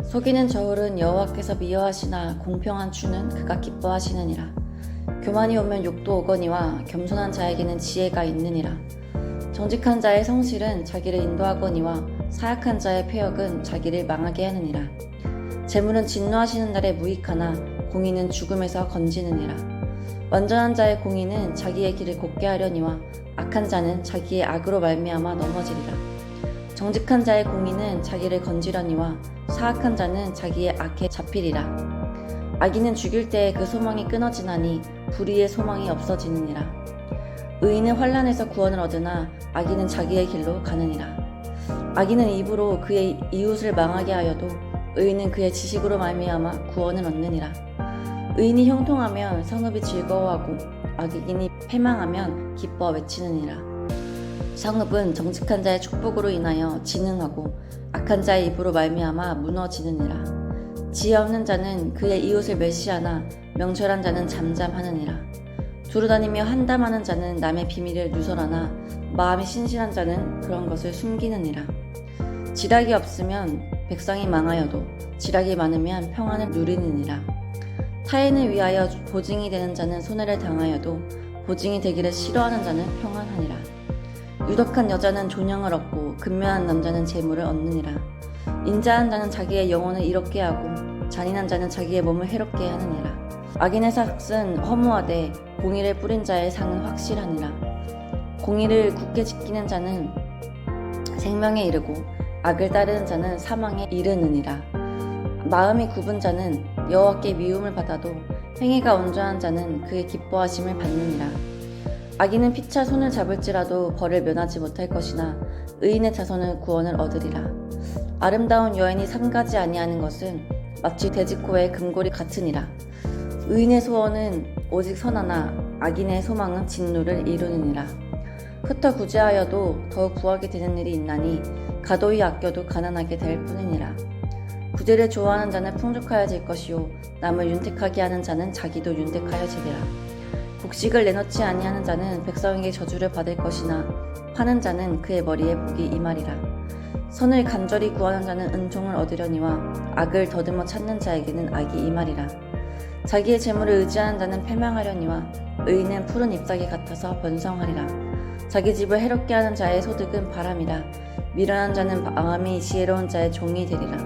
속이는 저울은 여호와께서 미워하시나 공평한 추는 그가 기뻐하시느니라. 교만이 오면 욕도 오거니와 겸손한 자에게는 지혜가 있느니라. 정직한 자의 성실은 자기를 인도하거니와 사약한 자의 패역은 자기를 망하게 하느니라. 재물은 진노하시는 날에 무익하나 공의는 죽음에서 건지느니라. 완전한 자의 공의는 자기의 길을 곱게 하려니와 악한 자는 자기의 악으로 말미암아 넘어지리라. 정직한 자의 공의는 자기를 건지려니와 사악한 자는 자기의 악에 잡히리라. 악인은 죽일 때에 그 소망이 끊어지나니 불의의 소망이 없어지느니라. 의인은 환난에서 구원을 얻으나 악인은 자기의 길로 가느니라. 악인은 입으로 그의 이웃을 망하게 하여도 의인은 그의 지식으로 말미암아 구원을 얻느니라. 의인이 형통하면 성읍이 즐거워하고 악인이 패망하면 기뻐 외치느니라. 성읍은 정직한 자의 축복으로 인하여 진흥하고 악한 자의 입으로 말미암아 무너지느니라. 지혜 없는 자는 그의 이웃을 멸시하나 명철한 자는 잠잠하느니라. 두루다니며 한담하는 자는 남의 비밀을 누설하나 마음이 신실한 자는 그런 것을 숨기느니라. 지략이 없으면 백성이 망하여도 지략이 많으면 평안을 누리느니라. 타인을 위하여 보증이 되는 자는 손해를 당하여도 보증이 되기를 싫어하는 자는 평안하니라. 유덕한 여자는 존영을 얻고 근면한 남자는 재물을 얻느니라. 인자한 자는 자기의 영혼을 이롭게 하고 잔인한 자는 자기의 몸을 해롭게 하느니라. 악인의 삭은 허무하되 공의를 뿌린 자의 상은 확실하니라. 공의를 굳게 지키는 자는 생명에 이르고 악을 따르는 자는 사망에 이르느니라. 마음이 굽은 자는 여호와께 미움을 받아도 행위가 온전한 자는 그의 기뻐하심을 받느니라. 악인은 피차 손을 잡을지라도 벌을 면하지 못할 것이나 의인의 자손은 구원을 얻으리라. 아름다운 여인이 삼가지 아니하는 것은 마치 돼지코의 금고리 같으니라. 의인의 소원은 오직 선하나 악인의 소망은 진노를 이루느니라. 흩어 구제하여도 더욱 구하게 되는 일이 있나니 가도히 아껴도 가난하게 될 뿐이니라. 구제를 좋아하는 자는 풍족하여질 것이요 남을 윤택하게 하는 자는 자기도 윤택하여지리라. 곡식을 내놓지 아니하는 자는 백성에게 저주를 받을 것이나 파는 자는 그의 머리에 복이 임하리라. 선을 간절히 구하는 자는 은총을 얻으려니와 악을 더듬어 찾는 자에게는 악이 임하리라. 자기의 재물을 의지하는 자는 패망하려니와 의인은 푸른 잎사귀 같아서 번성하리라. 자기 집을 해롭게 하는 자의 소득은 바람이라. 미련한 자는 마음이 지혜로운 자의 종이 되리라.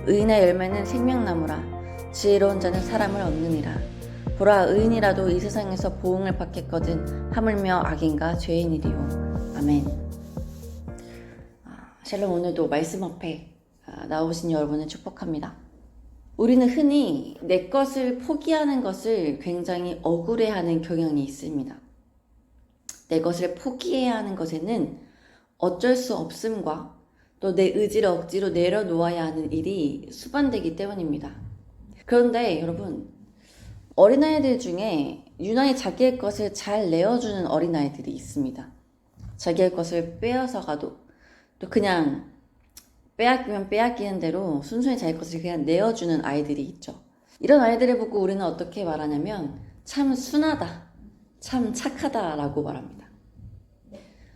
의인의 열매는 생명나무라. 지혜로운 자는 사람을 얻느니라. 보라, 의인이라도 이 세상에서 보응을 받겠거든 하물며 악인과 죄인이리요. 아멘. 샬롬. 오늘도 말씀 앞에 나오신 여러분을 축복합니다. 우리는 흔히 내 것을 포기하는 것을 굉장히 억울해하는 경향이 있습니다. 내 것을 포기해야 하는 것에는 어쩔 수 없음과 또 내 의지를 억지로 내려놓아야 하는 일이 수반되기 때문입니다. 그런데 여러분, 어린아이들 중에 유난히 자기의 것을 잘 내어주는 어린아이들이 있습니다. 자기의 것을 빼앗아가도 또 그냥 빼앗기면 빼앗기는 대로 순순히 자기 것을 그냥 내어주는 아이들이 있죠. 이런 아이들을 보고 우리는 어떻게 말하냐면 참 순하다, 참 착하다 라고 말합니다.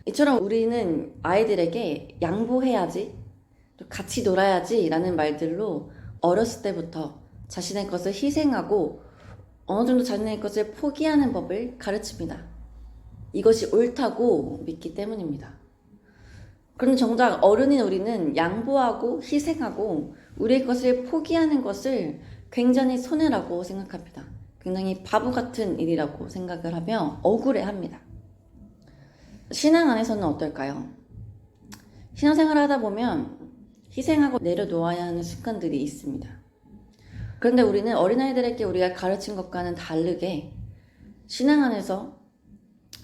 이처럼 우리는 아이들에게 양보해야지, 또 같이 놀아야지 라는 말들로 어렸을 때부터 자신의 것을 희생하고 어느 정도 자신의 것을 포기하는 법을 가르칩니다. 이것이 옳다고 믿기 때문입니다. 그런데 정작 어른인 우리는 양보하고 희생하고 우리의 것을 포기하는 것을 굉장히 손해라고 생각합니다. 굉장히 바보 같은 일이라고 생각을 하며 억울해합니다. 신앙 안에서는 어떨까요? 신앙생활을 하다 보면 희생하고 내려놓아야 하는 순간들이 있습니다. 그런데 우리는 어린아이들에게 우리가 가르친 것과는 다르게 신앙 안에서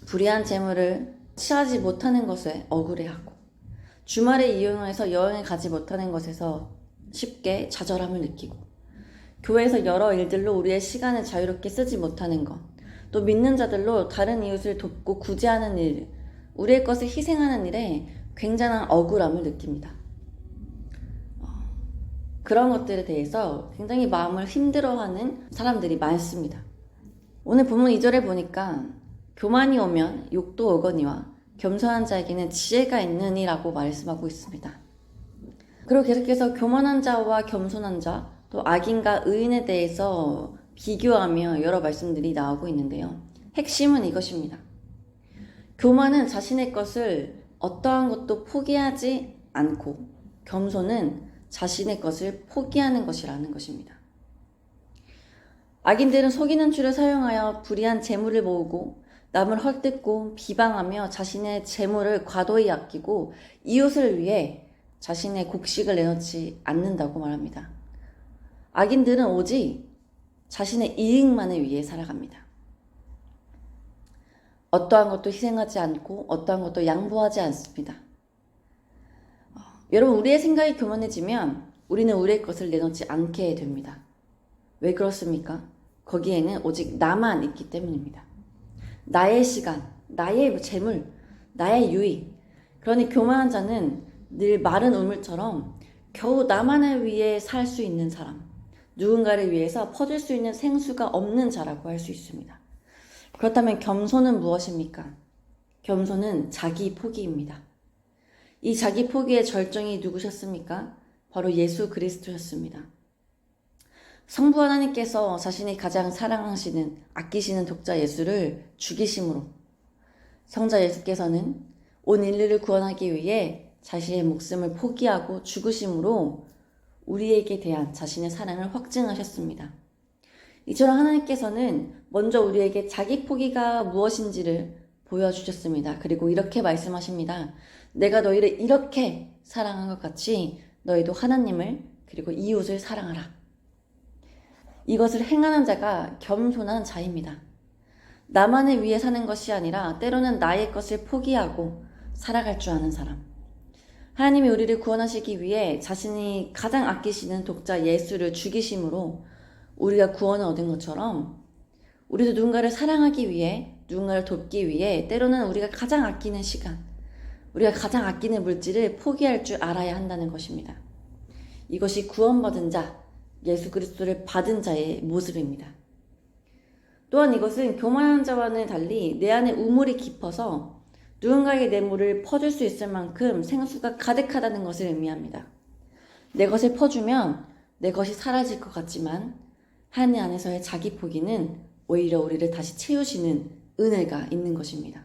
불의한 재물을 취하지 못하는 것에 억울해하고 주말에 이용해서 여행을 가지 못하는 것에서 쉽게 좌절함을 느끼고 교회에서 여러 일들로 우리의 시간을 자유롭게 쓰지 못하는 것, 또 믿는 자들로 다른 이웃을 돕고 구제하는 일, 우리의 것을 희생하는 일에 굉장한 억울함을 느낍니다. 그런 것들에 대해서 굉장히 마음을 힘들어하는 사람들이 많습니다. 오늘 본문 2절에 보니까 교만이 오면 욕도 오거니와 겸손한 자에게는 지혜가 있느니라고 말씀하고 있습니다. 그리고 계속해서 교만한 자와 겸손한 자, 또 악인과 의인에 대해서 비교하며 여러 말씀들이 나오고 있는데요. 핵심은 이것입니다. 교만은 자신의 것을 어떠한 것도 포기하지 않고, 겸손은 자신의 것을 포기하는 것이라는 것입니다. 악인들은 속이는 줄을 사용하여 불의한 재물을 모으고 남을 헐뜯고 비방하며 자신의 재물을 과도히 아끼고 이웃을 위해 자신의 곡식을 내놓지 않는다고 말합니다. 악인들은 오직 자신의 이익만을 위해 살아갑니다. 어떠한 것도 희생하지 않고 어떠한 것도 양보하지 않습니다. 여러분, 우리의 생각이 교만해지면 우리는 우리의 것을 내놓지 않게 됩니다. 왜 그렇습니까? 거기에는 오직 나만 있기 때문입니다. 나의 시간, 나의 재물, 나의 유익. 그러니 교만한 자는 늘 마른 우물처럼 겨우 나만을 위해 살 수 있는 사람, 누군가를 위해서 퍼줄 수 있는 생수가 없는 자라고 할 수 있습니다. 그렇다면 겸손은 무엇입니까? 겸손은 자기 포기입니다. 이 자기 포기의 절정이 누구셨습니까? 바로 예수 그리스도였습니다. 성부 하나님께서 자신이 가장 사랑하시는, 아끼시는 독자 예수를 죽이심으로 성자 예수께서는 온 인류를 구원하기 위해 자신의 목숨을 포기하고 죽으심으로 우리에게 대한 자신의 사랑을 확증하셨습니다. 이처럼 하나님께서는 먼저 우리에게 자기 포기가 무엇인지를 보여주셨습니다. 그리고 이렇게 말씀하십니다. 내가 너희를 이렇게 사랑한 것 같이 너희도 하나님을 그리고 이웃을 사랑하라. 이것을 행하는 자가 겸손한 자입니다. 나만을 위해 사는 것이 아니라 때로는 나의 것을 포기하고 살아갈 줄 아는 사람. 하나님이 우리를 구원하시기 위해 자신이 가장 아끼시는 독자 예수를 죽이심으로 우리가 구원을 얻은 것처럼 우리도 누군가를 사랑하기 위해, 누군가를 돕기 위해 때로는 우리가 가장 아끼는 시간, 우리가 가장 아끼는 물질을 포기할 줄 알아야 한다는 것입니다. 이것이 구원받은 자, 예수 그리스도를 받은 자의 모습입니다. 또한 이것은 교만한 자와는 달리 내 안에 우물이 깊어서 누군가에게 내 물을 퍼줄 수 있을 만큼 생수가 가득하다는 것을 의미합니다. 내 것을 퍼주면 내 것이 사라질 것 같지만 하나님 안에서의 자기 포기는 오히려 우리를 다시 채우시는 은혜가 있는 것입니다.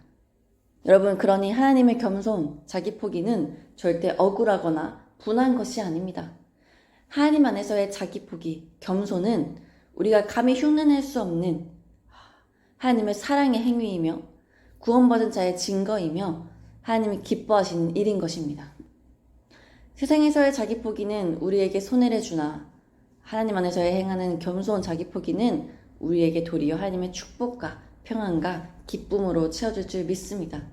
여러분, 그러니 하나님의 겸손, 자기 포기는 절대 억울하거나 분한 것이 아닙니다. 하나님 안에서의 자기 포기, 겸손은 우리가 감히 흉내낼 수 없는 하나님의 사랑의 행위이며 구원받은 자의 증거이며 하나님이 기뻐하시는 일인 것입니다. 세상에서의 자기 포기는 우리에게 손해를 주나 하나님 안에서의 행하는 겸손 자기 포기는 우리에게 도리어 하나님의 축복과 평안과 기쁨으로 채워줄 줄 믿습니다.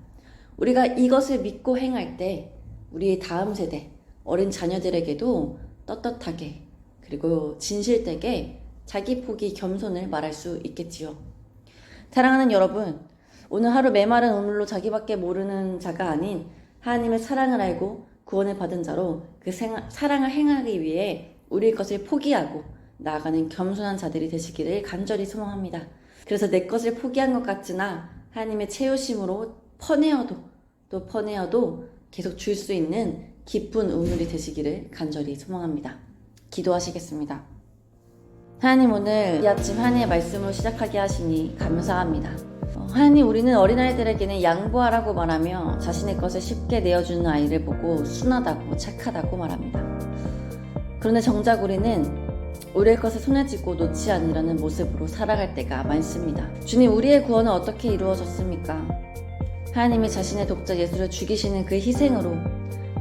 우리가 이것을 믿고 행할 때 우리의 다음 세대, 어린 자녀들에게도 떳떳하게 그리고 진실되게 자기 포기 겸손을 말할 수 있겠지요. 사랑하는 여러분, 오늘 하루 메마른 우물로 자기밖에 모르는 자가 아닌 하나님의 사랑을 알고 구원을 받은 자로 그 사랑을 행하기 위해 우리의 것을 포기하고 나아가는 겸손한 자들이 되시기를 간절히 소망합니다. 그래서 내 것을 포기한 것 같으나 하나님의 채우심으로 퍼내어도 계속 줄 수 있는 기쁜 우물이 되시기를 간절히 소망합니다. 기도하시겠습니다. 하나님, 오늘 이 아침 하나님의 말씀으로 시작하게 하시니 감사합니다. 하나님, 우리는 어린아이들에게는 양보하라고 말하며 자신의 것을 쉽게 내어주는 아이를 보고 순하다고 착하다고 말합니다. 그런데 정작 우리는 우리의 것을 손에 쥐고 놓지 않으려는 모습으로 살아갈 때가 많습니다. 주님, 우리의 구원은 어떻게 이루어졌습니까? 하나님이 자신의 독자 예수를 죽이시는 그 희생으로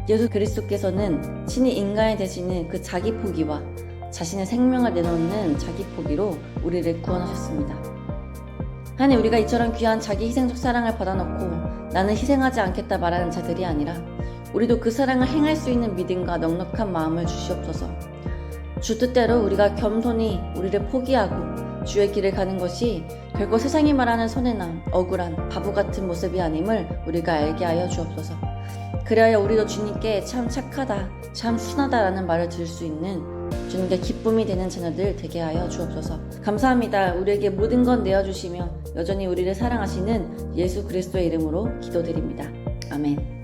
예수 그리스도께서는 친히 인간이 되시는 그 자기 포기와 자신의 생명을 내놓는 자기 포기로 우리를 구원하셨습니다. 하나님, 우리가 이처럼 귀한 자기 희생적 사랑을 받아놓고 나는 희생하지 않겠다 말하는 자들이 아니라 우리도 그 사랑을 행할 수 있는 믿음과 넉넉한 마음을 주시옵소서. 주 뜻대로 우리가 겸손히 우리를 포기하고 주의 길을 가는 것이 결코 세상이 말하는 손해남, 억울한 바보 같은 모습이 아님을 우리가 알게 하여 주옵소서. 그래야 우리도 주님께 참 착하다, 참 순하다라는 말을 들을 수 있는 주님께 기쁨이 되는 자녀들 되게 하여 주옵소서. 감사합니다. 우리에게 모든 건 내어주시며 여전히 우리를 사랑하시는 예수 그리스도의 이름으로 기도드립니다. 아멘.